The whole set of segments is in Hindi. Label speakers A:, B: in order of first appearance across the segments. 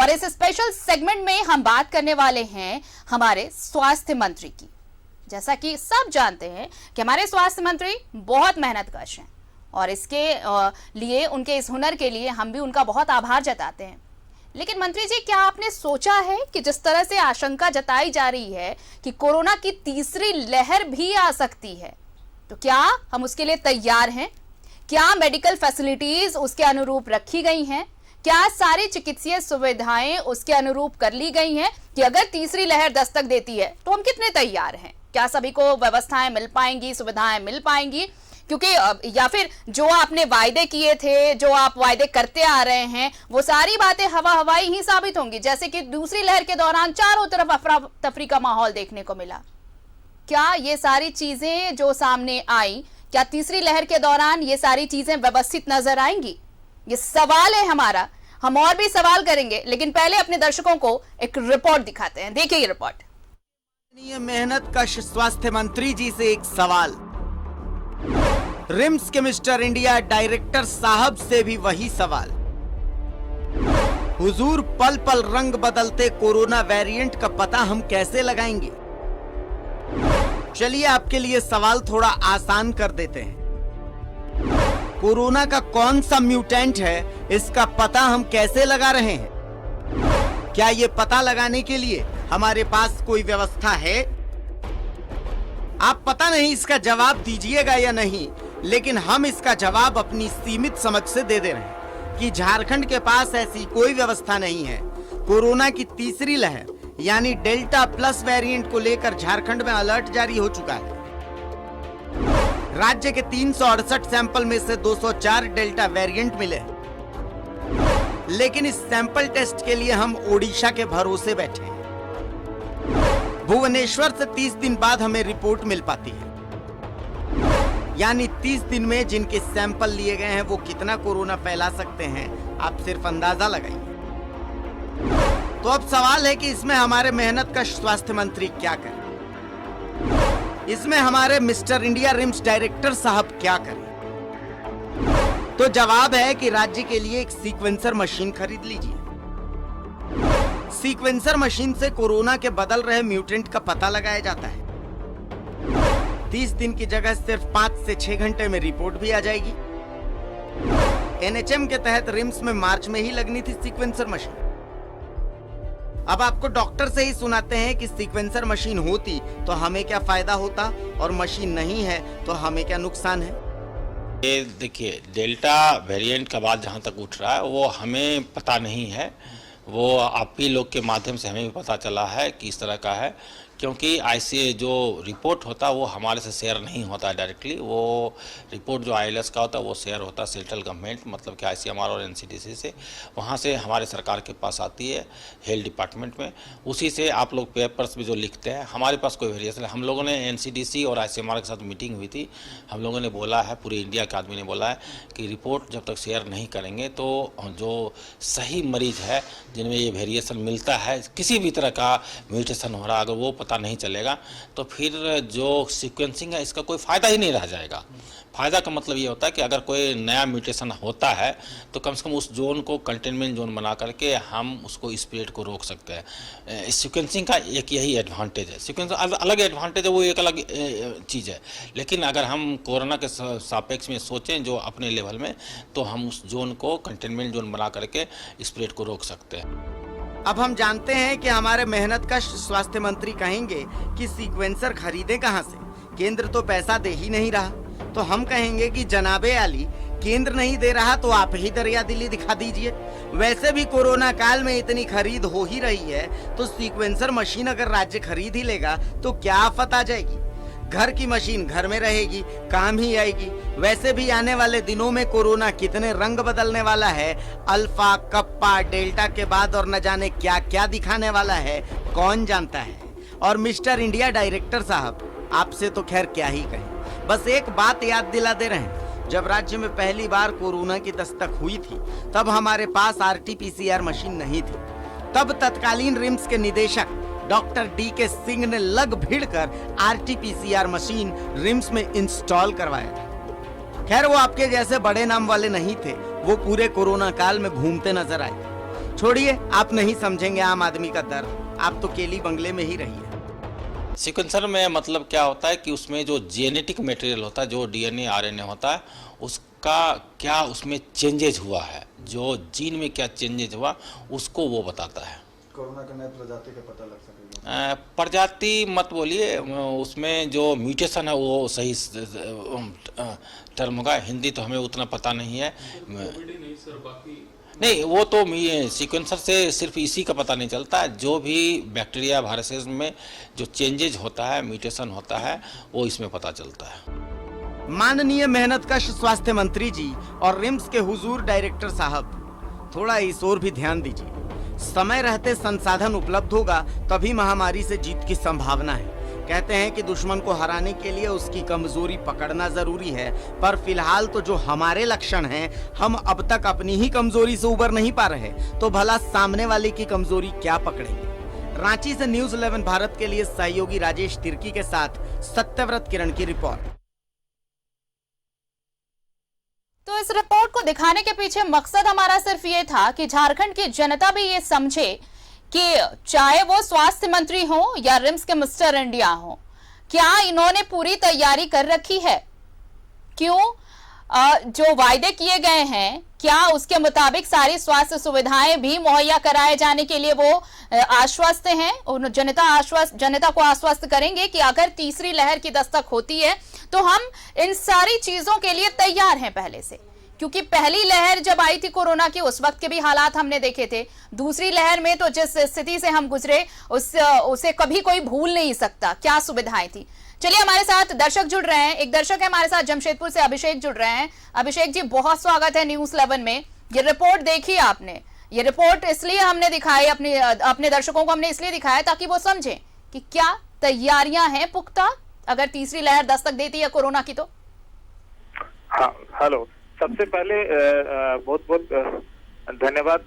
A: और इस स्पेशल सेगमेंट में हम बात करने वाले हैं हमारे स्वास्थ्य मंत्री की। जैसा कि सब जानते हैं कि हमारे स्वास्थ्य मंत्री बहुत मेहनतकश हैं और इसके लिए, उनके इस हुनर के लिए हम भी उनका बहुत आभार जताते हैं। लेकिन मंत्री जी, क्या आपने सोचा है कि जिस तरह से आशंका जताई जा रही है कि कोरोना की तीसरी लहर भी आ सकती है, तो क्या हम उसके लिए तैयार हैं? क्या मेडिकल फैसिलिटीज उसके अनुरूप रखी गई हैं? क्या सारी चिकित्सीय सुविधाएं उसके अनुरूप कर ली गई हैं कि अगर तीसरी लहर दस्तक देती है तो हम कितने तैयार हैं? क्या सभी को व्यवस्थाएं मिल पाएंगी, सुविधाएं मिल पाएंगी? क्योंकि या फिर जो आपने वायदे किए थे, जो आप वायदे करते आ रहे हैं, वो सारी बातें हवा हवाई ही साबित होंगी। जैसे कि दूसरी लहर के दौरान चारों तरफ अफरा तफरी का माहौल देखने को मिला। क्या ये सारी चीजें जो सामने आई, क्या तीसरी लहर के दौरान ये सारी चीजें व्यवस्थित नजर आएंगी? ये सवाल है हमारा। हम और भी सवाल करेंगे, लेकिन पहले अपने दर्शकों को एक रिपोर्ट दिखाते हैं। देखिए ये रिपोर्ट।
B: मेहनत कश स्वास्थ्य मंत्री जी से एक सवाल। रिम्स के मिस्टर इंडिया डायरेक्टर साहब से भी वही सवाल। हुजूर, पल पल रंग बदलते कोरोना वेरिएंट का पता हम कैसे लगाएंगे? चलिए आपके लिए सवाल थोड़ा आसान कर देते हैं। कोरोना का कौन सा म्यूटेंट है, इसका पता हम कैसे लगा रहे हैं? क्या ये पता लगाने के लिए हमारे पास कोई व्यवस्था है? आप पता नहीं इसका जवाब दीजिएगा या नहीं, लेकिन हम इसका जवाब अपनी सीमित समझ से दे रहे हैं कि झारखंड के पास ऐसी कोई व्यवस्था नहीं है। कोरोना की तीसरी लहर यानी डेल्टा प्लस वेरिएंट को लेकर झारखंड में अलर्ट जारी हो चुका है। राज्य के 368 सैंपल में से 204 डेल्टा वेरिएंट मिले, लेकिन इस सैंपल टेस्ट के लिए हम ओडिशा के भरोसे बैठे हैं। भुवनेश्वर से 30 दिन बाद हमें रिपोर्ट मिल पाती है, यानी 30 दिन में जिनके सैंपल लिए गए हैं वो कितना कोरोना फैला सकते हैं, आप सिर्फ अंदाजा लगाइए। तो अब सवाल है कि इसमें हमारे मेहनत का स्वास्थ्य मंत्री क्या करें? इसमें हमारे मिस्टर इंडिया रिम्स डायरेक्टर साहब क्या करें? तो जवाब है कि राज्य के लिए एक सीक्वेंसर मशीन खरीद लीजिए। सीक्वेंसर मशीन से कोरोना के बदल रहे म्यूटेंट का पता लगाया जाता है। 30 दिन की जगह सिर्फ 5 से 6 घंटे में रिपोर्ट भी आ जाएगी। एनएचएम के तहत रिम्स में मार्च में ही लगनी थी सीक्वेंसर मशीन। अब आपको डॉक्टर से ही सुनाते हैं कि सीक्वेंसर मशीन होती तो हमें क्या फायदा होता, और मशीन नहीं है तो हमें क्या नुकसान है?
C: ये देखिए, डेल्टा वेरिएंट का बात जहाँ तक उठ रहा है वो हमें पता नहीं है। वो आप ही लोग के माध्यम से हमें भी पता चला है कि इस तरह का है, क्योंकि ऐसे जो रिपोर्ट होता है वो हमारे से शेयर नहीं होता है डायरेक्टली। वो रिपोर्ट जो आईएलएस का होता है वो शेयर होता है सेंट्रल गवर्नमेंट, मतलब कि आईसीएमआर और एनसीडीसी से। वहाँ से हमारे सरकार के पास आती है हेल्थ डिपार्टमेंट में, उसी से आप लोग पेपर्स भी जो लिखते हैं। हमारे पास कोई वेरिएशन है। हम लोगों ने एनसीडीसी और आईसीएमआर के साथ मीटिंग हुई थी। हम लोगों ने बोला है, पूरे इंडिया के आदमी ने बोला है कि रिपोर्ट जब तक शेयर नहीं करेंगे तो जो सही मरीज है जिनमें ये वेरिएशन मिलता है, किसी भी तरह का म्यूटेशन हो रहा, अगर वो पता नहीं चलेगा तो फिर जो सीक्वेंसिंग है इसका कोई फ़ायदा ही नहीं रह जाएगा। फ़ायदा का मतलब ये होता है कि अगर कोई नया म्यूटेशन होता है तो कम से कम उस जोन को कंटेनमेंट जोन बना करके हम उसको स्प्रेड को रोक सकते हैं। सीक्वेंसिंग का एक यही एडवांटेज है। सीक्वेंस अलग एडवांटेज है, वो एक अलग चीज़ है। लेकिन अगर हम कोरोना के सापेक्ष में सोचें जो अपने लेवल में, तो हम उस जोन को कंटेनमेंट जोन बना करके स्प्रेड को रोक सकते हैं।
B: अब हम जानते हैं कि हमारे मेहनत का स्वास्थ्य मंत्री कहेंगे कि सीक्वेंसर खरीदें कहां से, केंद्र तो पैसा दे ही नहीं रहा। तो हम कहेंगे कि जनाबे आली, केंद्र नहीं दे रहा तो आप ही दरिया दिली दिखा दीजिए। वैसे भी कोरोना काल में इतनी खरीद हो ही रही है, तो सीक्वेंसर मशीन अगर राज्य खरीद ही लेगा तो क्या आफत आ जाएगी? घर की मशीन घर में रहेगी, काम ही आएगी। वैसे भी आने वाले दिनों में कोरोना कितने रंग बदलने वाला है, अल्फा, कप्पा, डेल्टा के बाद और न जाने क्या क्या दिखाने वाला है, कौन जानता है। और मिस्टर इंडिया डायरेक्टर साहब, आपसे तो खैर क्या ही कहें, बस एक बात याद दिला दे रहे हैं। जब राज्य में पहली बार कोरोना की दस्तक हुई थी तब हमारे पास आरटीपीसीआर मशीन नहीं थी। तब तत्कालीन रिम्स के निदेशक डॉक्टर डी.के. सिंह ने लग भिड़कर आरटीपीसीआर मशीन रिम्स में इंस्टॉल करवाया था। खैर वो आपके जैसे बड़े नाम वाले नहीं थे, वो पूरे कोरोना काल में घूमते नजर आए। छोड़िए, आप नहीं समझेंगे आम आदमी का दर्द, आप तो केली बंगले में ही रहिए।
C: सीक्वेंसर में मतलब क्या होता है कि उसमें जो जेनेटिक मटेरियल होता है, जो डीएनए आरएनए होता है, उसका क्या उसमें चेंजेज हुआ है, जो जीन में क्या चेंजेज हुआ उसको वो बताता है।
D: कोरोना के नए प्रजाति का पता लग सकेगा?
C: प्रजाति मत बोलिए, उसमें जो म्यूटेशन है वो सही टर्म होगा। हिंदी तो हमें उतना पता नहीं है। नहीं, वो तो सीक्वेंसर से सिर्फ इसी का पता नहीं चलता है, जो भी बैक्टीरिया वायरसेस में जो चेंजेज होता है, म्यूटेशन होता है, वो इसमें पता चलता है।
B: माननीय मेहनतकश स्वास्थ्य मंत्री जी और रिम्स के हुजूर डायरेक्टर साहब, थोड़ा इस ओर भी ध्यान दीजिए। समय रहते संसाधन उपलब्ध होगा तभी महामारी से जीत की संभावना है। कहते हैं कि दुश्मन को हराने के लिए उसकी कमजोरी पकड़ना जरूरी है, पर फिलहाल तो जो हमारे लक्षण हैं, हम अब तक अपनी ही कमजोरी से उबर नहीं पा रहे, तो भला सामने वाले की कमजोरी क्या पकड़ेंगे। रांची से न्यूज़ 11 भारत के लिए सहयोगी राजेश तिर्की के साथ सत्यव्रत किरण की रिपोर्ट।
A: तो इस रिपोर्ट को दिखाने के पीछे मकसद हमारा सिर्फ ये था कि झारखंड की जनता भी ये समझे कि चाहे वो स्वास्थ्य मंत्री हो या रिम्स के मिस्टर इंडिया हो, क्या इन्होंने पूरी तैयारी कर रखी है, क्यों जो वायदे किए गए हैं क्या उसके मुताबिक सारी स्वास्थ्य सुविधाएं भी मुहैया कराए जाने के लिए वो आश्वस्त हैं। जनता को आश्वस्त करेंगे कि अगर तीसरी लहर की दस्तक होती है तो हम इन सारी चीजों के लिए तैयार हैं पहले से, क्योंकि पहली लहर जब आई थी कोरोना की उस वक्त के भी हालात हमने देखे थे। दूसरी लहर में तो जिस स्थिति से हम गुजरे उसे कभी कोई भूल नहीं सकता, क्या सुविधाएं थी। चलिए हमारे साथ दर्शक जुड़ रहे हैं, एक दर्शक है हमारे साथ जमशेदपुर से, अभिषेक जुड़ रहे हैं। अभिषेक जी, बहुत स्वागत है न्यूज़ 11 में। ये रिपोर्ट देखी आपने, ये रिपोर्ट इसलिए हमने दिखाई, अपने दर्शकों को हमने इसलिए दिखाया ताकि वो समझें कि क्या तैयारियां हैं पुख्ता अगर तीसरी लहर दस्तक देती है कोरोना की तो।
E: हाँ, हेलो, सबसे पहले बहुत बहुत धन्यवाद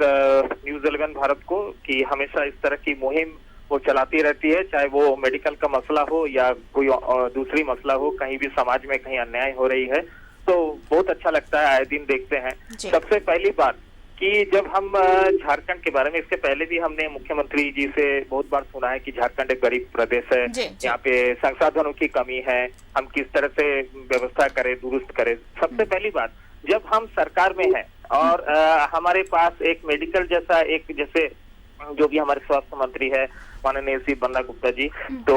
E: न्यूज़ 11 भारत को कि हमेशा इस तरह की मुहिम वो चलाती रहती है, चाहे वो मेडिकल का मसला हो या कोई दूसरी मसला हो, कहीं भी समाज में कहीं अन्याय हो रही है तो बहुत अच्छा लगता है, आए दिन देखते हैं। सबसे पहली बात कि जब हम झारखंड के बारे में, इसके पहले भी हमने मुख्यमंत्री जी से बहुत बार सुना है कि झारखंड एक गरीब प्रदेश है, यहाँ पे संसाधनों की कमी है, हम किस तरह से व्यवस्था करें, दुरुस्त करें। सबसे पहली बात, जब हम सरकार में हैं और हमारे पास एक मेडिकल जैसा जैसे जो भी हमारे स्वास्थ्य मंत्री है माननीय श्री बन्ना गुप्ता जी, तो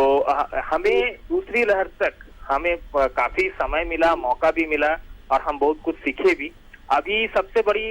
E: हमें दूसरी लहर तक हमें काफी समय मिला, मौका भी मिला और हम बहुत कुछ सीखे भी। अभी सबसे बड़ी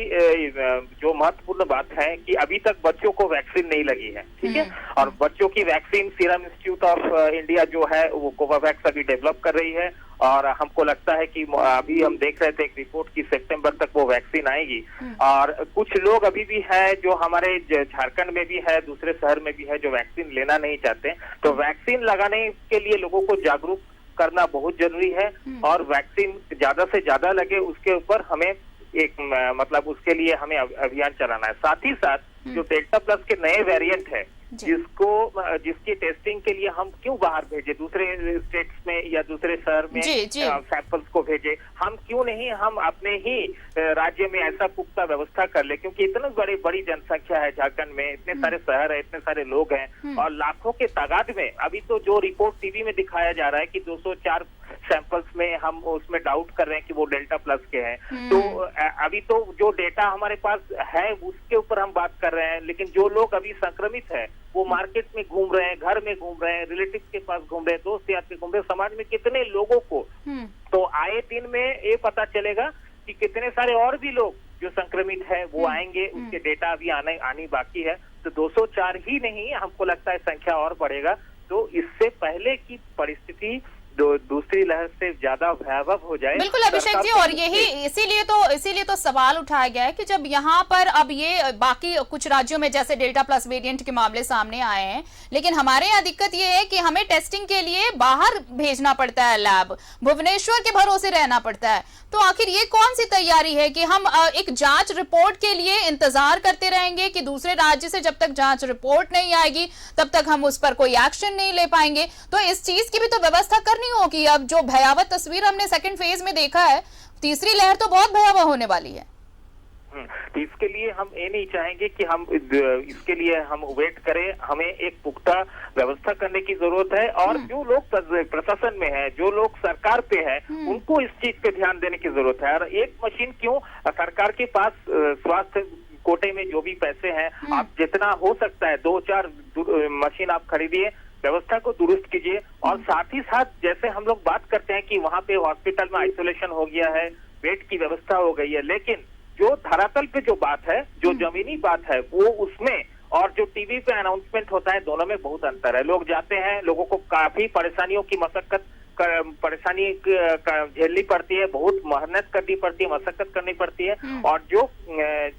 E: जो महत्वपूर्ण बात है कि अभी तक बच्चों को वैक्सीन नहीं लगी है, ठीक है, और बच्चों की vaccine serum institute of India जो है वो कोवावैक्स अभी डेवलप कर रही है और हमको लगता है कि अभी हम देख रहे थे एक रिपोर्ट की सितंबर तक वो वैक्सीन आएगी। और कुछ लोग अभी भी है जो हमारे झारखंड में भी है, दूसरे शहर में भी है, जो वैक्सीन लेना नहीं चाहते, तो वैक्सीन लगाने के लिए लोगों को जागरूक करना बहुत जरूरी है और वैक्सीन ज्यादा से ज्यादा लगे उसके ऊपर हमें एक मतलब उसके लिए हमें अभियान चलाना है। साथ ही साथ जो डेल्टा प्लस के नए वेरिएंट है जिसकी टेस्टिंग के लिए हम क्यों बाहर भेजे, दूसरे स्टेट्स में या दूसरे शहर में सैंपल्स को भेजे, हम क्यों नहीं हम अपने ही राज्य में ऐसा पुख्ता व्यवस्था कर ले, क्योंकि इतनी बड़ी जनसंख्या है झारखंड में, इतने सारे शहर है, इतने सारे लोग हैं और लाखों के तादाद में। अभी तो जो रिपोर्ट टीवी में दिखाया जा रहा है कि 204 सैंपल्स में हम उसमें डाउट कर रहे हैं कि वो डेल्टा प्लस के हैं, तो अभी तो जो डेटा हमारे पास है उसके ऊपर हम बात कर रहे हैं, लेकिन जो लोग अभी संक्रमित है वो मार्केट में घूम रहे हैं, घर में घूम रहे हैं, रिलेटिव के पास घूम रहे हैं, दोस्त यार के घूम रहे हैं, समाज में कितने लोगों को, तो आए दिन में ये पता चलेगा कि कितने सारे और भी लोग जो संक्रमित है वो आएंगे, उसके डेटा अभी आनी बाकी है। तो 204 ही नहीं, हमको लगता है संख्या और बढ़ेगा। तो इससे पहले की परिस्थिति दूसरी लहर से ज्यादा भयावह हो जाए।
A: बिल्कुल अभिषेक जी, और यही इसीलिए तो सवाल उठाया गया है कि जब यहाँ पर अब ये बाकी कुछ राज्यों में जैसे डेल्टा प्लस वेरिएंट के मामले सामने आए हैं, लेकिन हमारे यहाँ दिक्कत ये है कि हमें टेस्टिंग के लिए बाहर भेजना पड़ता है, लैब भुवनेश्वर के भरोसे रहना पड़ता है। तो आखिर ये कौन सी तैयारी है कि हम एक जांच रिपोर्ट के लिए इंतजार करते रहेंगे कि दूसरे राज्य से जब तक जांच रिपोर्ट नहीं आएगी तब तक हम उस पर कोई एक्शन नहीं ले पाएंगे। तो इस चीज की भी तो व्यवस्था करनी होगी। अब जो भयावह तस्वीर हमने सेकंड फेज में देखा है, तीसरी लहर तो बहुत भयावह होने वाली है।
E: तो इसके लिए हम ये नहीं चाहेंगे कि हम इसके लिए हम वेट करें, हमें एक पुख्ता व्यवस्था करने की जरूरत है। और जो लोग प्रशासन में है, जो लोग सरकार पे है, उनको इस चीज पे ध्यान देने की जरूरत है। और एक मशीन क्यों, सरकार के पास स्वास्थ्य कोटे में जो भी पैसे हैं, आप जितना हो सकता है 2-4 मशीन आप खरीदिए, व्यवस्था को दुरुस्त कीजिए। और साथ ही साथ जैसे हम लोग बात करते हैं कि वहां पे हॉस्पिटल में आइसोलेशन हो गया है, बेड की व्यवस्था हो गई है, लेकिन जो धरातल पे जो बात है, जो जमीनी बात है, वो उसमें और जो टीवी पे अनाउंसमेंट होता है, दोनों में बहुत अंतर है। लोग जाते हैं, लोगों को काफी परेशानियों की परेशानी झेलनी पड़ती है, बहुत मेहनत करनी पड़ती है, मशक्कत करनी पड़ती है। और जो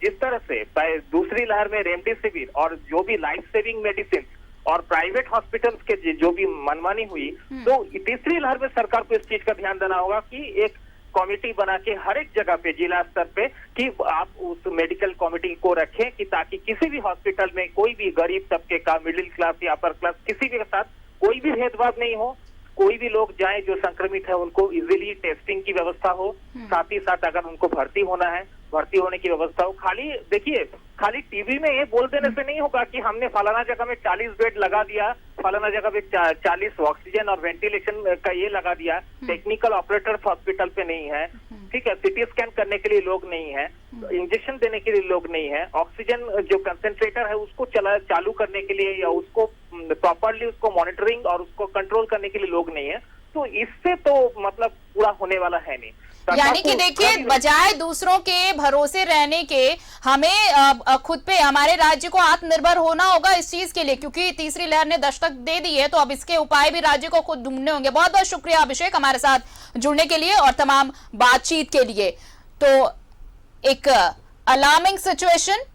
E: जिस तरह से दूसरी लहर में रेमडेसिविर और जो भी लाइफ सेविंग मेडिसिन और प्राइवेट हॉस्पिटल्स के जो भी मनमानी हुई, तो तीसरी लहर में सरकार को इस चीज का ध्यान देना होगा कि एक कमेटी बना के हर एक जगह पे, जिला स्तर पे, कि आप उस मेडिकल कमेटी को रखें कि ताकि किसी भी हॉस्पिटल में कोई भी गरीब तबके का, मिडिल क्लास या अपर क्लास, किसी भी के साथ कोई भी भेदभाव नहीं हो। कोई भी लोग जाए जो संक्रमित है, उनको इजीली टेस्टिंग की व्यवस्था हो। साथ ही साथ अगर उनको भर्ती होना है, भर्ती होने की व्यवस्था हो। खाली देखिए, खाली टीवी में ये बोल देने से नहीं होगा कि हमने फलाना जगह में 40 बेड लगा दिया, फलाना जगह पे 40 ऑक्सीजन और वेंटिलेशन का ये लगा दिया। टेक्निकल ऑपरेटर्स हॉस्पिटल पे नहीं है, ठीक है, सीटी स्कैन करने के लिए लोग नहीं है, इंजेक्शन देने के लिए लोग नहीं है, ऑक्सीजन जो कंसेंट्रेटर है उसको चालू करने के लिए या उसको प्रॉपरली उसको मॉनिटरिंग और उसको कंट्रोल करने के लिए लोग नहीं है। तो इससे तो मतलब पूरा होने वाला है नहीं।
A: यानी कि देखिए, बजाय दूसरों के भरोसे रहने के, हमें खुद पे, हमारे राज्य को आत्मनिर्भर होना होगा इस चीज के लिए, क्योंकि तीसरी लहर ने दस्तक दे दी है। तो अब इसके उपाय भी राज्य को खुद ढूंढने होंगे। बहुत बहुत शुक्रिया अभिषेक हमारे साथ जुड़ने के लिए और तमाम बातचीत के लिए। तो एक अलार्मिंग सिचुएशन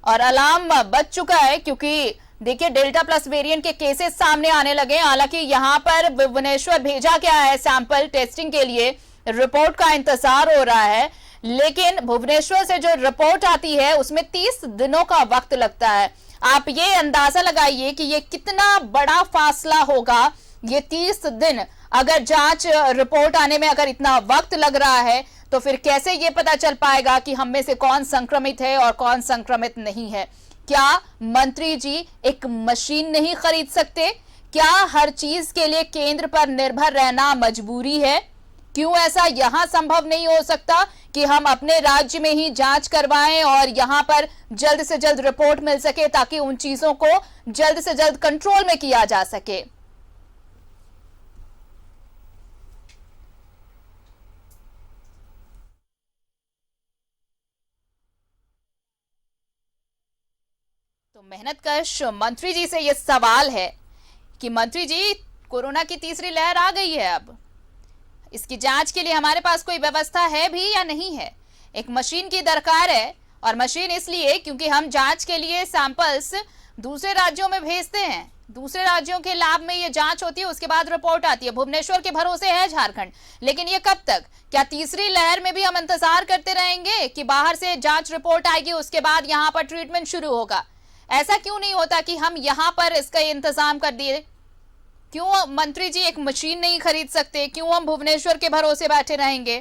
A: और अलार्म बज चुका है, क्योंकि देखिए डेल्टा प्लस वेरिएंट के केसेस सामने आने लगे। हालांकि यहाँ पर भुवनेश्वर भेजा गया है सैंपल टेस्टिंग के लिए, रिपोर्ट का इंतजार हो रहा है, लेकिन भुवनेश्वर से जो रिपोर्ट आती है उसमें 30 दिनों का वक्त लगता है। आप ये अंदाजा लगाइए कि ये कितना बड़ा फासला होगा। ये 30 दिन अगर जांच रिपोर्ट आने में अगर इतना वक्त लग रहा है, तो फिर कैसे ये पता चल पाएगा कि हम में से कौन संक्रमित है और कौन संक्रमित नहीं है? क्या मंत्री जी एक मशीन नहीं खरीद सकते? क्या हर चीज के लिए केंद्र पर निर्भर रहना मजबूरी है? क्यों ऐसा यहां संभव नहीं हो सकता कि हम अपने राज्य में ही जांच करवाएं और यहां पर जल्द से जल्द रिपोर्ट मिल सके, ताकि उन चीजों को जल्द से जल्द कंट्रोल में किया जा सके? तो मेहनतकश मंत्री जी से यह सवाल है कि मंत्री जी, कोरोना की तीसरी लहर आ गई है, अब इसकी जांच के लिए हमारे पास कोई व्यवस्था है भी या नहीं है? एक मशीन की दरकार है, और मशीन इसलिए क्योंकि हम जांच के लिए सैंपल्स दूसरे राज्यों में भेजते हैं, दूसरे राज्यों के लैब में ये जांच होती है, उसके बाद रिपोर्ट आती है। भुवनेश्वर के भरोसे है झारखंड, लेकिन ये कब तक? क्या तीसरी लहर में भी हम इंतजार करते रहेंगे कि बाहर से जांच रिपोर्ट आएगी, उसके बाद यहाँ पर ट्रीटमेंट शुरू होगा? ऐसा क्यों नहीं होता कि हम यहाँ पर इसका इंतजाम कर दिए? क्यों मंत्री जी एक मशीन नहीं खरीद सकते? क्यों हम भुवनेश्वर के भरोसे बैठे रहेंगे?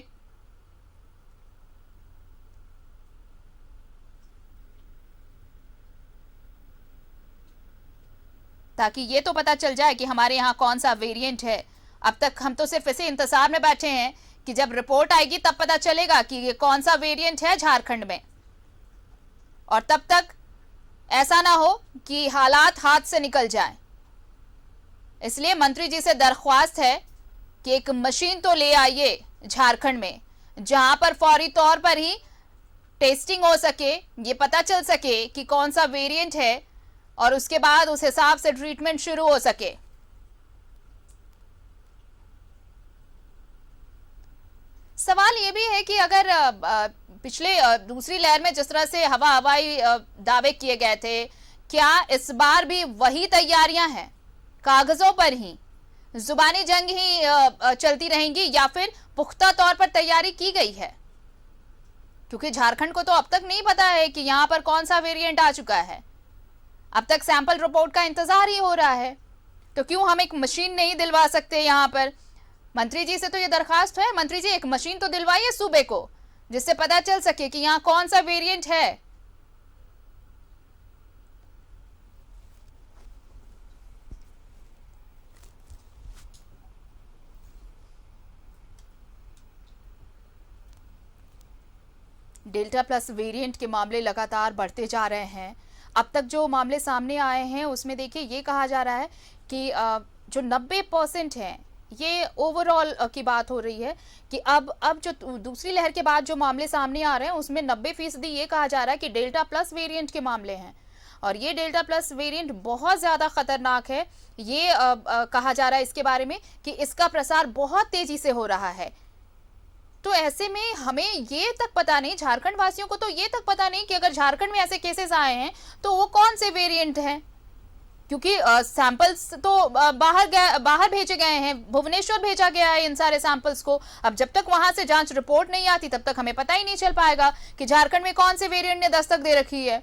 A: ताकि ये तो पता चल जाए कि हमारे यहाँ कौन सा वेरिएंट है। अब तक हम तो सिर्फ इसे इंतजार में बैठे हैं कि जब रिपोर्ट आएगी तब पता चलेगा कि ये कौन सा वेरिएंट है झारखंड में, और तब तक ऐसा ना हो कि हालात हाथ से निकल जाए। इसलिए मंत्री जी से दरख्वास्त है कि एक मशीन तो ले आइए झारखंड में, जहां पर फौरी तौर पर ही टेस्टिंग हो सके, ये पता चल सके कि कौन सा वेरिएंट है, और उसके बाद उस हिसाब से ट्रीटमेंट शुरू हो सके। सवाल ये भी है कि अगर पिछले दूसरी लहर में जिस तरह से हवाई दावे किए गए थे, क्या इस बार भी वही तैयारियां हैं? कागजों पर ही जुबानी जंग ही चलती रहेंगी, या फिर पुख्ता तौर पर तैयारी की गई है? क्योंकि झारखंड को तो अब तक नहीं पता है कि यहां पर कौन सा वेरिएंट आ चुका है। अब तक सैंपल रिपोर्ट का इंतजार ही हो रहा है, तो क्यों हम एक मशीन नहीं दिलवा सकते? यहाँ पर मंत्री जी से तो ये दरखास्त है, मंत्री जी एक मशीन तो दिलवाइए सूबे को, जिससे पता चल सके कि यहाँ कौन सा वेरिएंट है। डेल्टा प्लस वेरिएंट के मामले लगातार बढ़ते जा रहे हैं। अब तक जो मामले सामने आए हैं उसमें देखिए ये कहा जा रहा है कि जो 90% हैं, ये ओवरऑल की बात हो रही है कि अब जो दूसरी लहर के बाद जो मामले सामने आ रहे हैं उसमें 90% ये कहा जा रहा है कि डेल्टा प्लस वेरिएंट के मामले हैं। और ये डेल्टा प्लस वेरिएंट बहुत ज़्यादा खतरनाक है। ये कहा जा रहा है इसके बारे में कि इसका प्रसार बहुत तेजी से हो रहा है। तो ऐसे में हमें ये तक पता नहीं, झारखंड वासियों को तो ये तक पता नहीं कि अगर झारखंड में ऐसे केसेस आए हैं तो वो कौन से वेरिएंट हैं, क्योंकि सैंपल्स तो बाहर भेजे गए हैं, भुवनेश्वर भेजा गया है इन सारे सैंपल्स को। अब जब तक वहां से जांच रिपोर्ट नहीं आती तब तक हमें पता ही नहीं चल पाएगा कि झारखंड में कौन से वेरिएंट ने दस्तक दे रखी है।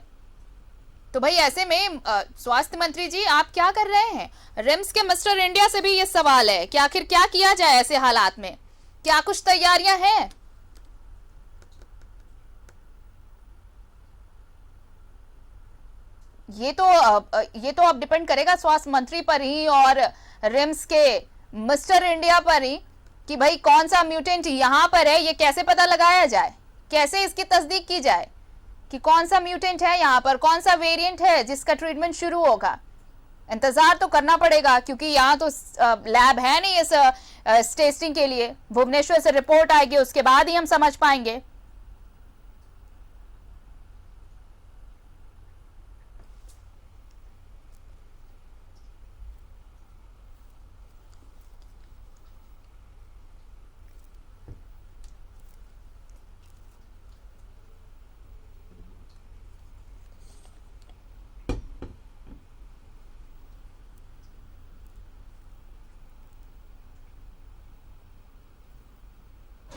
A: तो भाई ऐसे में स्वास्थ्य मंत्री जी आप क्या कर रहे हैं? रिम्स के मिस्टर इंडिया से भी ये सवाल है कि आखिर क्या किया जाए ऐसे हालात में, क्या कुछ तैयारियां हैं? ये तो अब डिपेंड करेगा स्वास्थ्य मंत्री पर ही और रिम्स के मिस्टर इंडिया पर ही कि भाई कौन सा म्यूटेंट यहां पर है, ये कैसे पता लगाया जाए, कैसे इसकी तस्दीक की जाए कि कौन सा म्यूटेंट है यहाँ पर, कौन सा वेरिएंट है जिसका ट्रीटमेंट शुरू होगा। इंतजार तो करना पड़ेगा क्योंकि यहाँ तो लैब है नहीं इस टेस्टिंग के लिए। भुवनेश्वर से रिपोर्ट आएगी उसके बाद ही हम समझ पाएंगे।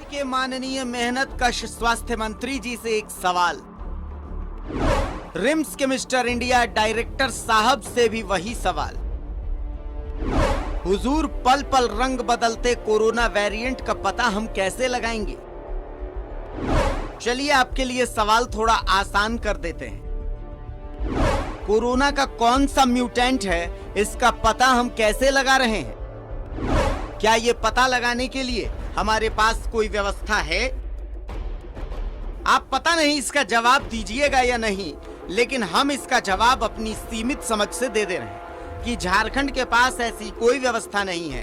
B: के माननीय मेहनत कश स्वास्थ्य मंत्री जी से एक सवाल, रिम्स के मिस्टर इंडिया डायरेक्टर साहब से भी वही सवाल। हुजूर, पल पल रंग बदलते कोरोना वेरिएंट का पता हम कैसे लगाएंगे? चलिए आपके लिए सवाल थोड़ा आसान कर देते हैं। कोरोना का कौन सा म्यूटेंट है, इसका पता हम कैसे लगा रहे हैं? क्या ये पता लगाने के लिए हमारे पास कोई व्यवस्था है? आप पता नहीं इसका जवाब दीजिएगा या नहीं, लेकिन हम इसका जवाब अपनी सीमित समझ से दे रहे हैं कि झारखंड के पास ऐसी कोई व्यवस्था नहीं है।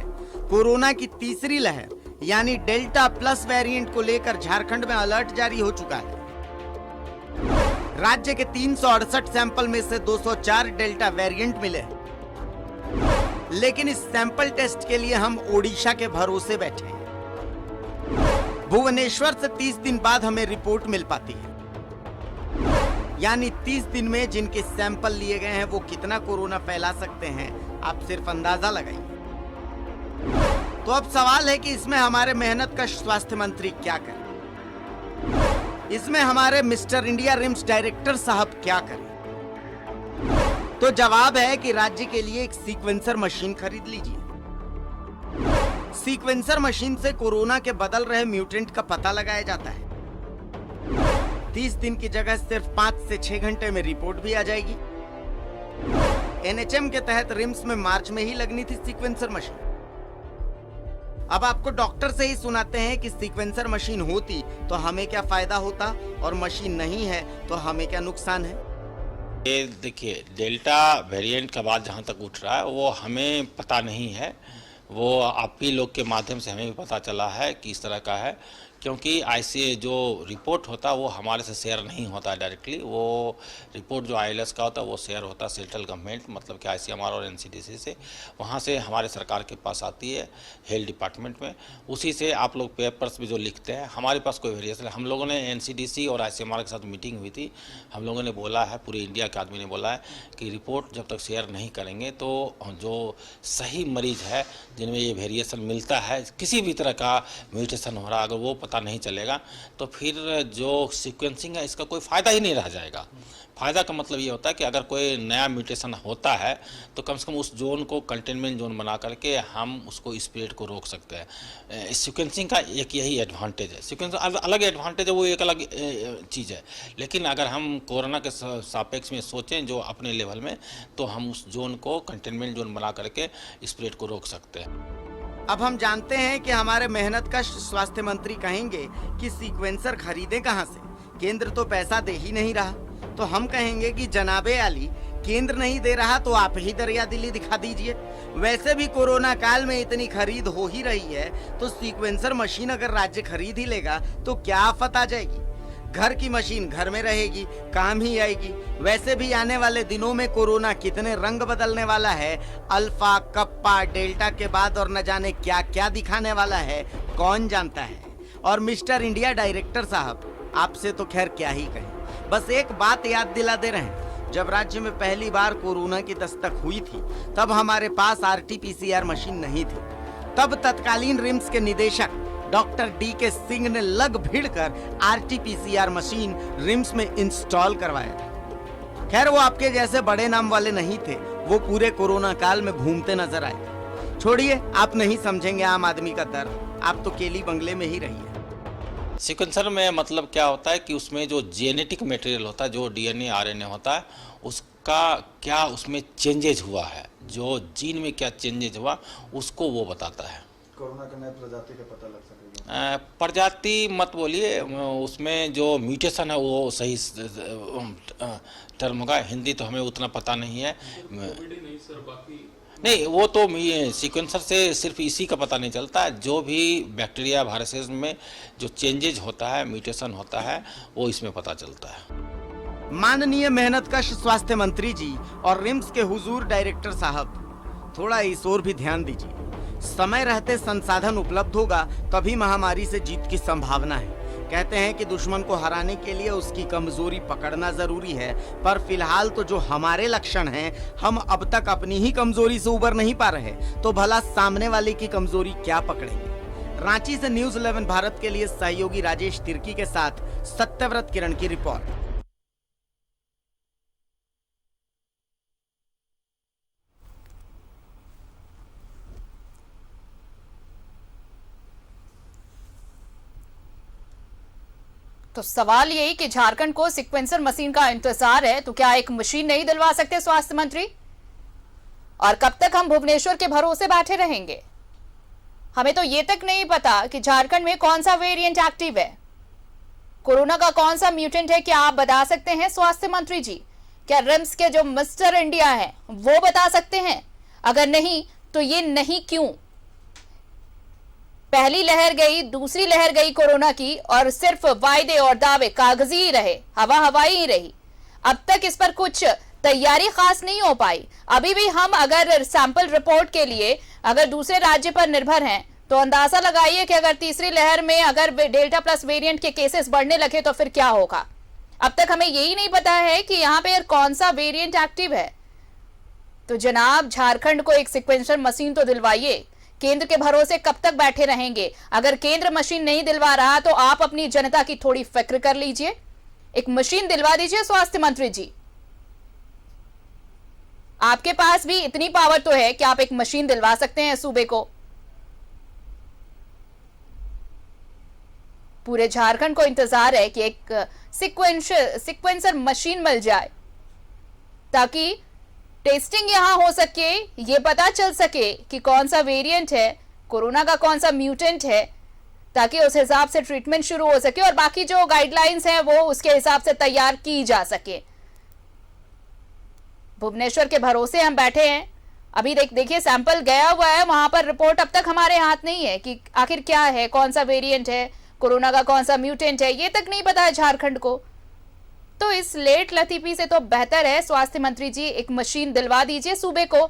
B: कोरोना की तीसरी लहर यानी डेल्टा प्लस वेरिएंट को लेकर झारखंड में अलर्ट जारी हो चुका है। राज्य के 368 सैंपल में से 204 डेल्टा वेरिएंट मिले हैं, लेकिन इस सैंपल टेस्ट के लिए हम ओडिशा के भरोसे बैठे हैं। भुवनेश्वर से 30 दिन बाद हमें रिपोर्ट मिल पाती है, यानी 30 दिन में जिनके सैंपल लिए गए हैं वो कितना कोरोना फैला सकते हैं, आप सिर्फ अंदाजा लगाइए। तो अब सवाल है कि इसमें हमारे मेहनत का स्वास्थ्य मंत्री क्या करें, इसमें हमारे मिस्टर इंडिया रिम्स डायरेक्टर साहब क्या करें? तो जवाब है कि राज्य के लिए एक सीक्वेंसर मशीन खरीद लीजिए। सीक्वेंसर मशीन से कोरोना के बदल रहे म्यूटेंट का पता लगाया जाता है। 30 दिन की जगह सिर्फ 5 से 6 घंटे में रिपोर्ट भी आ जाएगी। एनएचएम के तहत रिम्स में मार्च में ही लगनी थी सीक्वेंसर मशीन। अब आपको डॉक्टर से ही सुनाते हैं कि सीक्वेंसर मशीन होती तो हमें क्या फायदा होता, और मशीन नहीं है तो हमें क्या नुकसान है?
C: ये देखिए, डेल्टा वेरिएंट का बात जहाँ तक उठ रहा है वो हमें पता नहीं है। वो आप ही लोग के माध्यम से हमें भी पता चला है कि इस तरह का है, क्योंकि ऐसे जो रिपोर्ट होता है वो हमारे से शेयर नहीं होता डायरेक्टली। वो रिपोर्ट जो आईएलएस का होता है वो शेयर होता है सेंट्रल गवर्नमेंट, मतलब कि आईसीएमआर और एनसीडीसी से। वहाँ से हमारे सरकार के पास आती है हेल्थ डिपार्टमेंट में, उसी से आप लोग पेपर्स भी जो लिखते हैं। हमारे पास कोई वेरिएशन है। हम लोगों ने एनसीडीसी और आईसीएमआर के साथ मीटिंग हुई थी। हम लोगों ने बोला है, पूरे इंडिया के आदमी ने बोला है कि रिपोर्ट जब तक शेयर नहीं करेंगे तो जो सही मरीज है जिनमें ये वेरिएशन मिलता है, किसी भी तरह का म्यूटेशन हो रहा है, अगर वो पता नहीं चलेगा तो फिर जो सीक्वेंसिंग है इसका कोई फ़ायदा ही नहीं रह जाएगा। फ़ायदा का मतलब ये होता है कि अगर कोई नया म्यूटेशन होता है तो कम से कम उस जोन को कंटेनमेंट जोन बना करके हम उसको स्प्रेड को रोक सकते हैं। सीक्वेंसिंग का एक यही एडवांटेज है। सीक्वेंस अलग एडवांटेज है, वो एक अलग चीज़ है, लेकिन अगर हम कोरोना के सापेक्ष में सोचें जो अपने लेवल में, तो हम उस जोन को कंटेनमेंट जोन बना करके स्प्रेड को रोक सकते हैं।
B: अब हम जानते हैं कि हमारे मेहनतकश स्वास्थ्य मंत्री कहेंगे कि सीक्वेंसर खरीदें कहां से, केंद्र तो पैसा दे ही नहीं रहा। तो हम कहेंगे कि जनाबे आली, केंद्र नहीं दे रहा तो आप ही दरिया दिली दिखा दीजिए। वैसे भी कोरोना काल में इतनी खरीद हो ही रही है, तो सीक्वेंसर मशीन अगर राज्य खरीद ही लेगा तो क्या आफत आ जाएगी। घर की मशीन घर में रहेगी, काम ही आएगी। वैसे भी आने वाले दिनों में कोरोना कितने रंग बदलने वाला है, अल्फा, कप्पा, डेल्टा के बाद और न जाने क्या क्या दिखाने वाला है, कौन जानता है। और मिस्टर इंडिया डायरेक्टर साहब, आपसे तो खैर क्या ही कहें, बस एक बात याद दिला दे रहे हैं, जब राज्य में पहली बार कोरोना की दस्तक हुई थी तब हमारे पास RT-PCR मशीन नहीं थी। तब तत्कालीन रिम्स के निदेशक डॉक्टर DK सिंह ने लग भिड़ कर RT-PCR मशीन रिम्स में इंस्टॉल करवाया था। खैर वो आपके जैसे बड़े नाम वाले नहीं थे, वो पूरे कोरोना काल में घूमते नजर आए। छोड़िए, आप नहीं समझेंगे आम आदमी का दर्द, आप तो केली बंगले में ही रहिए।
C: सीक्वेंसर में मतलब क्या होता है कि उसमें जो जेनेटिक मटेरियल होता है, जो DNA RNA होता है, उसका क्या उसमें चेंजेज हुआ है, जो जीन में क्या चेंजेज हुआ उसको वो बताता है।
D: कोरोना के नए प्रजाति का पता लग सकेगा।
C: प्रजाति मत बोलिए, उसमें जो म्यूटेशन है वो सही टर्म होगा। हिंदी तो हमें उतना पता नहीं है। नहीं, वो तो सीक्वेंसर से सिर्फ इसी का पता नहीं चलता है, जो भी बैक्टीरिया वायरसेस में जो चेंजेज होता है, म्यूटेशन होता है, वो इसमें पता चलता है।
B: माननीय मेहनतकश स्वास्थ्य मंत्री जी और रिम्स के हुजूर डायरेक्टर साहब, थोड़ा इस ओर भी ध्यान दीजिए। समय रहते संसाधन उपलब्ध होगा तभी महामारी से जीत की संभावना है। कहते हैं कि दुश्मन को हराने के लिए उसकी कमजोरी पकड़ना जरूरी है, पर फिलहाल तो जो हमारे लक्षण हैं, हम अब तक अपनी ही कमजोरी से उबर नहीं पा रहे, तो भला सामने वाले की कमजोरी क्या पकड़ेंगे। रांची से न्यूज़ 11 भारत के लिए सहयोगी राजेश तिर्की के साथ सत्यव्रत किरण की रिपोर्ट।
A: तो सवाल यही कि झारखंड को सीक्वेंसर मशीन का इंतजार है, तो क्या एक मशीन नहीं दिलवा सकते स्वास्थ्य मंत्री? और कब तक हम भुवनेश्वर के भरोसे बैठे रहेंगे? हमें तो ये तक नहीं पता कि झारखंड में कौन सा वेरिएंट एक्टिव है, कोरोना का कौन सा म्यूटेंट है। क्या आप बता सकते हैं स्वास्थ्य मंत्री जी? क्या रिम्स के जो मिस्टर इंडिया है वो बता सकते हैं? अगर नहीं तो ये नहीं क्यों? पहली लहर गई, दूसरी लहर गई कोरोना की, और सिर्फ वायदे और दावे कागजी ही रहे, हवा हवाई ही रही। अब तक इस पर कुछ तैयारी खास नहीं हो पाई। अभी भी हम अगर सैंपल रिपोर्ट के लिए अगर दूसरे राज्य पर निर्भर हैं, तो अंदाजा लगाइए कि अगर तीसरी लहर में अगर डेल्टा प्लस वेरिएंट के केसेस बढ़ने लगे तो फिर क्या होगा। अब तक हमें यही नहीं पता है कि यहाँ पे कौन सा वेरिएंट एक्टिव है। तो जनाब, झारखंड को एक सीक्वेंसर मशीन तो दिलवाइए। केंद्र के भरोसे कब तक बैठे रहेंगे? अगर केंद्र मशीन नहीं दिलवा रहा तो आप अपनी जनता की थोड़ी फिक्र कर लीजिए, एक मशीन दिलवा दीजिए स्वास्थ्य मंत्री जी। आपके पास भी इतनी पावर तो है कि आप एक मशीन दिलवा सकते हैं सूबे को। पूरे झारखंड को इंतजार है कि एक सीक्वेंसर मशीन मिल जाए, ताकि टेस्टिंग यहां हो सके, ये पता चल सके कि कौन सा वेरिएंट है, कोरोना का कौन सा म्यूटेंट है, ताकि उस हिसाब से ट्रीटमेंट शुरू हो सके और बाकी जो गाइडलाइंस हैं वो उसके हिसाब से तैयार की जा सके। भुवनेश्वर के भरोसे हम बैठे हैं। अभी देखिए सैंपल गया हुआ है वहां पर, रिपोर्ट अब तक हमारे हाथ नहीं है कि आखिर क्या है, कौन सा वेरिएंट है, कोरोना का कौन सा म्यूटेंट है, ये तक नहीं पता है झारखंड को। तो इस लेट लतीफी से तो बेहतर है स्वास्थ्य मंत्री जी एक मशीन दिलवा दीजिए सूबे को।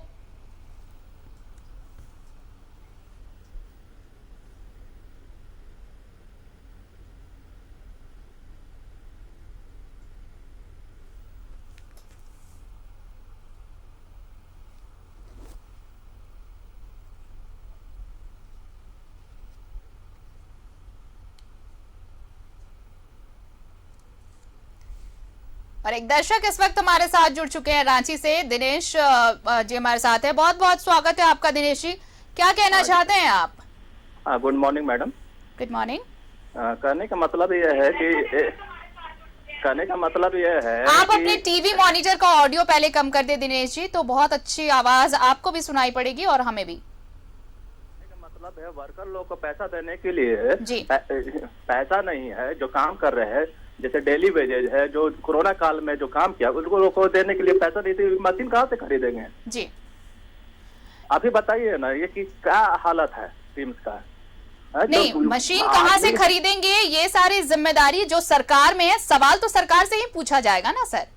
A: और एक दर्शक इस वक्त हमारे साथ जुड़ चुके हैं रांची से, दिनेश जी हमारे साथ है। बहुत बहुत स्वागत है आपका दिनेश जी, क्या कहना चाहते हैं आप?
F: Good morning madam.
A: Good morning.
F: कहने का मतलब यह है कि
A: आप अपने टीवी मॉनिटर का ऑडियो पहले कम कर दे दिनेश जी, तो बहुत अच्छी आवाज आपको भी सुनाई पड़ेगी और हमें भी।
F: मतलब है वर्कर लोग को पैसा देने के लिए
A: जी।
F: पैसा नहीं है, जो काम कर रहे हैं जैसे डेली वेजेज है, जो कोरोना काल में जो काम किया उनको लोग को देने के लिए पैसा नहीं थी, मशीन कहाँ से खरीदेंगे
A: जी?
F: अभी बताइए ना, ये कि क्या हालत है टीम्स का।
A: नहीं, मशीन कहाँ से खरीदेंगे, ये सारी जिम्मेदारी जो सरकार में है, सवाल तो सरकार से ही पूछा जाएगा ना सर।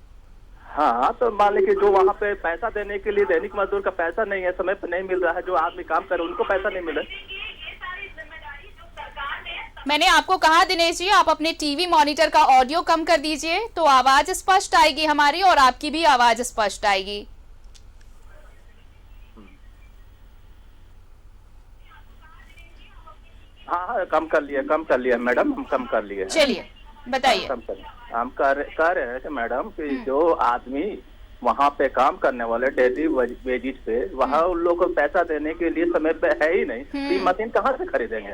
F: हाँ, तो मान लीजिए जो वहाँ पे पैसा देने के लिए दैनिक मजदूर का पैसा नहीं है, समय पे नहीं मिल रहा है, जो आदमी काम करे उनको पैसा नहीं मिले।
A: मैंने आपको कहा दिनेश जी, आप अपने टीवी मॉनिटर का ऑडियो कम कर दीजिए तो आवाज स्पष्ट आएगी हमारी और आपकी भी आवाज स्पष्ट आएगी।
F: हाँ, कम कर लिया मैडम, हम कम कर लिए।
A: चलिए बताइए।
F: हम कह रहे हैं कि मैडम कि जो आदमी वहाँ पे काम करने वाले डेली वेजेज पे, वहाँ उन लोग को पैसा देने के लिए समय पे है ही नहीं, तो ये मशीन कहाँ से खरीदेंगे?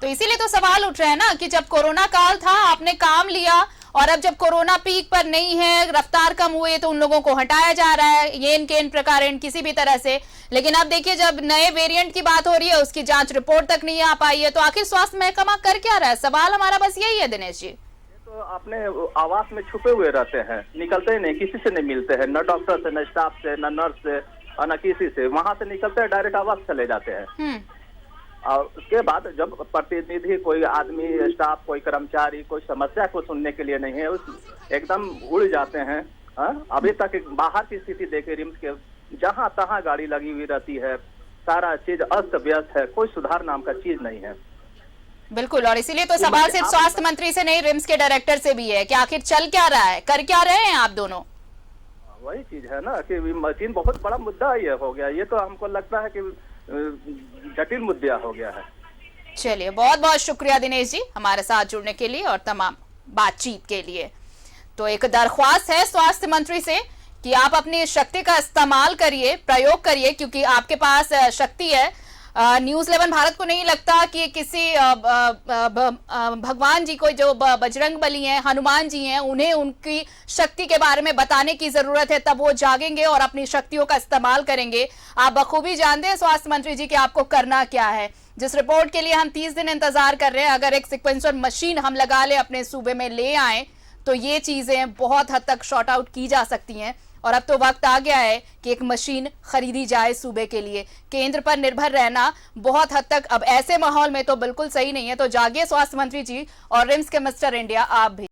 A: तो इसीलिए तो सवाल उठ रहा है ना कि जब कोरोना काल था आपने काम लिया और अब जब कोरोना पीक पर नहीं है, रफ्तार कम हुई है, तो उन लोगों को हटाया जा रहा है येन केन प्रकार किसी भी तरह से। लेकिन अब देखिए जब नए वेरिएंट की बात हो रही है, उसकी जांच रिपोर्ट तक नहीं आ पाई है, तो आखिर स्वास्थ्य महकमा कर क्या रहा है? सवाल हमारा बस यही है दिनेश जी।
F: तो अपने आवास में छुपे हुए रहते हैं, निकलते ही नहीं, किसी से नहीं मिलते हैं, न डॉक्टर से, न स्टाफ से, न नर्स से, न किसी से। वहां से निकलते हैं, डायरेक्ट आवास चले जाते हैं। और उसके बाद जब प्रतिनिधि, कोई आदमी, स्टाफ, कोई कर्मचारी कोई समस्या को सुनने के लिए नहीं है, उस एकदम उड़ जाते हैं। अभी तक बाहर की स्थिति देखे, रिम्स के जहां तहां गाड़ी लगी हुई रहती है, सारा चीज अस्त व्यस्त है, कोई सुधार नाम का चीज नहीं है।
A: बिल्कुल, और इसीलिए तो सवाल सिर्फ स्वास्थ्य मंत्री से नहीं, रिम्स के डायरेक्टर से भी है कि आखिर चल क्या रहा है, कर क्या रहे हैं आप दोनों?
F: वही चीज है ना कि मशीन बहुत बड़ा मुद्दा ये हो गया, ये तो हमको लगता है कि जटिल मुद्दा हो गया है।
A: चलिए, बहुत बहुत शुक्रिया दिनेश जी हमारे साथ जुड़ने के लिए और तमाम बातचीत के लिए। तो एक दरख्वास्त है स्वास्थ्य मंत्री से कि आप अपनी शक्ति का इस्तेमाल करिए, प्रयोग करिए, क्योंकि आपके पास शक्ति है। न्यूज़ 11 भारत को नहीं लगता कि किसी भगवान जी को, जो बजरंग बली हैं, हनुमान जी हैं, उन्हें उनकी शक्ति के बारे में बताने की जरूरत है, तब वो जागेंगे और अपनी शक्तियों का इस्तेमाल करेंगे। आप बखूबी जानते हैं स्वास्थ्य मंत्री जी कि आपको करना क्या है। जिस रिपोर्ट के लिए हम 30 दिन इंतजार कर रहे हैं, अगर एक सीक्वेंसर मशीन हम लगा ले, अपने सूबे में ले आए, तो ये चीजें बहुत हद तक शॉर्ट आउट की जा सकती हैं। और अब तो वक्त आ गया है कि एक मशीन खरीदी जाए सूबे के लिए। केंद्र पर निर्भर रहना बहुत हद तक अब ऐसे माहौल में तो बिल्कुल सही नहीं है। तो जागिए स्वास्थ्य मंत्री जी और रिम्स के मिस्टर इंडिया आप भी।